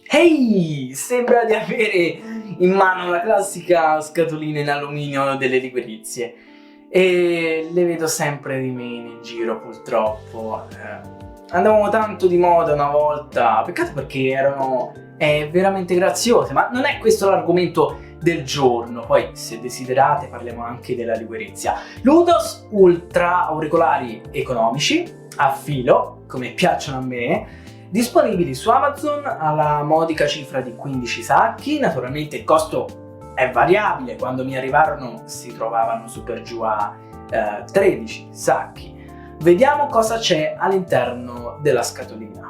Ehi, sembra di avere in mano la classica scatolina in alluminio delle liquidizie e le vedo sempre di meno in giro purtroppo. Andavano tanto di moda una volta, peccato perché erano veramente graziose, ma non è questo l'argomento del giorno. Poi se desiderate parliamo anche della liquirizia. Ludos Ultra auricolari economici a filo, come piacciono a me, disponibili su Amazon alla modica cifra di 15 sacchi. Naturalmente il costo è variabile, quando mi arrivarono si trovavano su per giù a 13 sacchi. Vediamo cosa c'è all'interno della scatolina.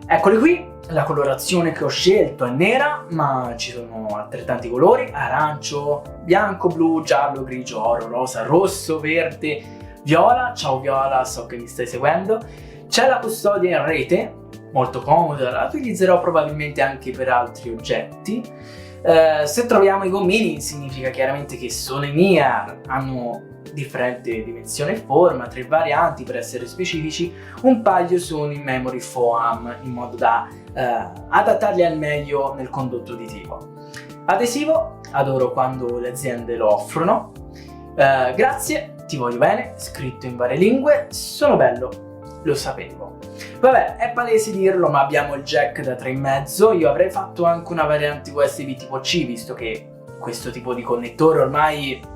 Eccoli qui, la colorazione che ho scelto è nera, ma ci sono altrettanti colori: arancio, bianco, blu, giallo, grigio, oro, rosa, rosso, verde, viola. Ciao viola, so che mi stai seguendo. C'è la custodia in rete, molto comoda, la utilizzerò probabilmente anche per altri oggetti. Se troviamo i gommini significa chiaramente che sono in IAR, hanno differente dimensione e forma, 3 varianti per essere specifici. Un paio sono in memory foam in modo da adattarli al meglio nel condotto uditivo. Adesivo, adoro quando le aziende lo offrono. Grazie, ti voglio bene, scritto in varie lingue, sono bello, lo sapevo. Vabbè, è palese dirlo, ma abbiamo il jack da 3,5. Io avrei fatto anche una variante USB tipo C, visto che questo tipo di connettore ormai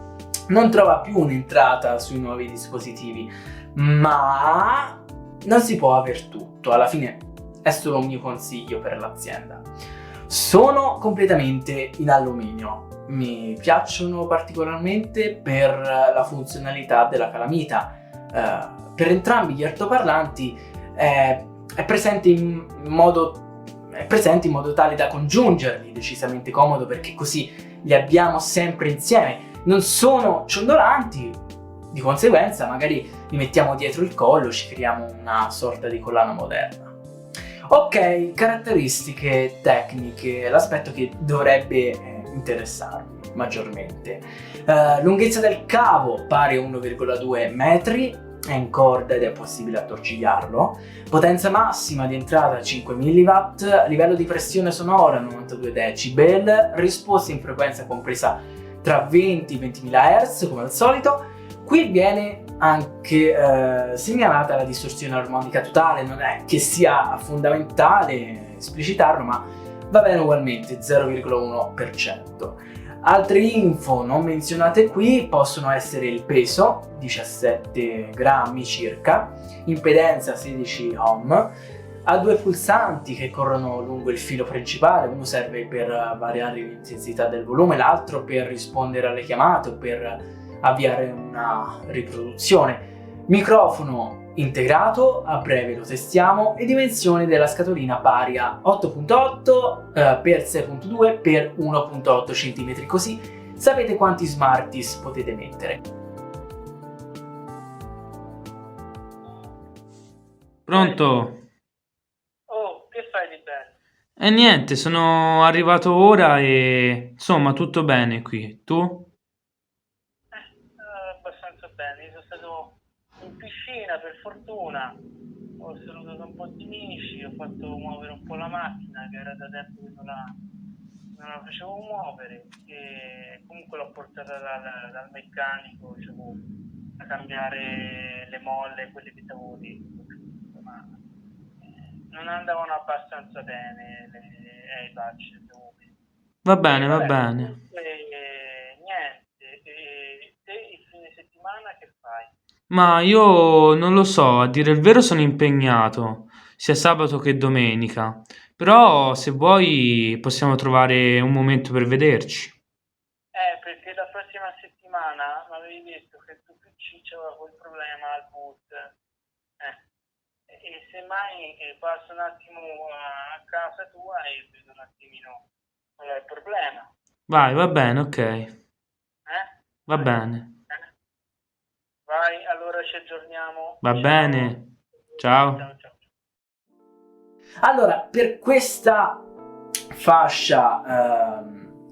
non trova più un'entrata sui nuovi dispositivi, ma non si può aver tutto. Alla fine è solo un mio consiglio per l'azienda. Sono completamente in alluminio, mi piacciono particolarmente per la funzionalità della calamita. Per entrambi gli altoparlanti è presente in modo tale da congiungerli, decisamente comodo perché così li abbiamo sempre insieme. Non sono ciondolanti, di conseguenza magari li mettiamo dietro il collo, ci creiamo una sorta di collana moderna. Ok, caratteristiche tecniche, l'aspetto che dovrebbe interessarmi maggiormente. Lunghezza del cavo pari a 1,2 metri, è in corda ed è possibile attorcigliarlo. Potenza massima di entrata 5 mW, livello di pressione sonora 92 decibel, risposta in frequenza compresa tra 20 e 20.000 Hz come al solito. Qui viene anche segnalata la distorsione armonica totale, non è che sia fondamentale esplicitarlo, ma va bene ugualmente, 0,1%. Altre info non menzionate qui possono essere il peso, 17 grammi circa, impedenza 16 ohm, ha 2 pulsanti che corrono lungo il filo principale, uno serve per variare l'intensità del volume, l'altro per rispondere alle chiamate o per avviare una riproduzione. Microfono integrato, a breve lo testiamo, e dimensioni della scatolina pari a 8.8 x 6.2 x 1.8 cm, così sapete quanti Smarties potete mettere. Pronto? Oh, che fai di bello? E niente, sono arrivato ora e insomma tutto bene qui. Tu? Abbastanza bene. Io sono stato in piscina per fortuna, ho salutato un po' di amici, ho fatto muovere un po' la macchina che era da tempo che non la facevo muovere, e comunque l'ho portata dal meccanico, diciamo, a cambiare le molle, quelle che avevo detto, ma non andavano abbastanza bene le patch. Va E bene, va vabbè, bene. comunque niente. E te il fine settimana che fai? Ma io non lo so, a dire il vero sono impegnato, sia sabato che domenica. Però se vuoi possiamo trovare un momento per vederci. Perché la prossima settimana mi avevi detto che tuo PC c'aveva quel problema al boot. E semmai passo un attimo a casa tua e vedo un attimino qual è il problema. Vai, va bene, ok. Eh? Va bene. Vai, allora ci aggiorniamo. Va Ciao. bene. Ciao. Ciao, ciao. Allora, per questa fascia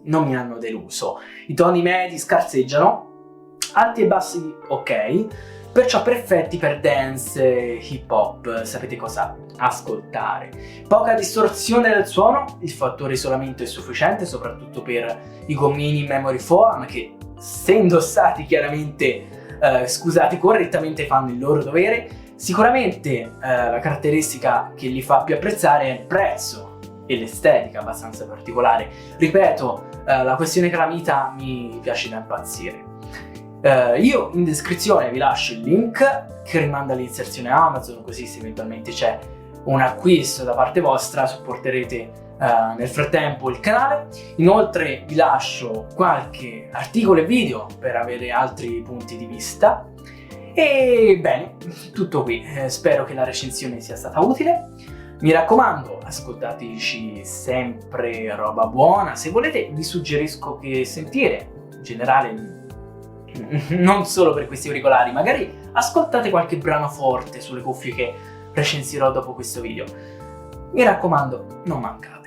non mi hanno deluso. I toni medi scarseggiano, alti e bassi ok, perciò perfetti per dance e hip hop. Sapete cosa ascoltare. Poca distorsione del suono, il fattore isolamento è sufficiente soprattutto per i gommini in memory foam che, se indossati chiaramente, scusate, correttamente fanno il loro dovere. Sicuramente la caratteristica che li fa più apprezzare è il prezzo e l'estetica abbastanza particolare. Ripeto, la questione calamita mi piace da impazzire. Io in descrizione vi lascio il link che rimanda all'inserzione Amazon, così se eventualmente c'è un acquisto da parte vostra supporterete nel frattempo il canale. Inoltre vi lascio qualche articolo e video per avere altri punti di vista. E bene, tutto qui. Spero che la recensione sia stata utile. Mi raccomando, ascoltateci sempre roba buona. Se volete vi suggerisco che sentire in generale, non solo per questi auricolari, magari ascoltate qualche brano forte sulle cuffie che recensirò dopo questo video. Mi raccomando, non mancate.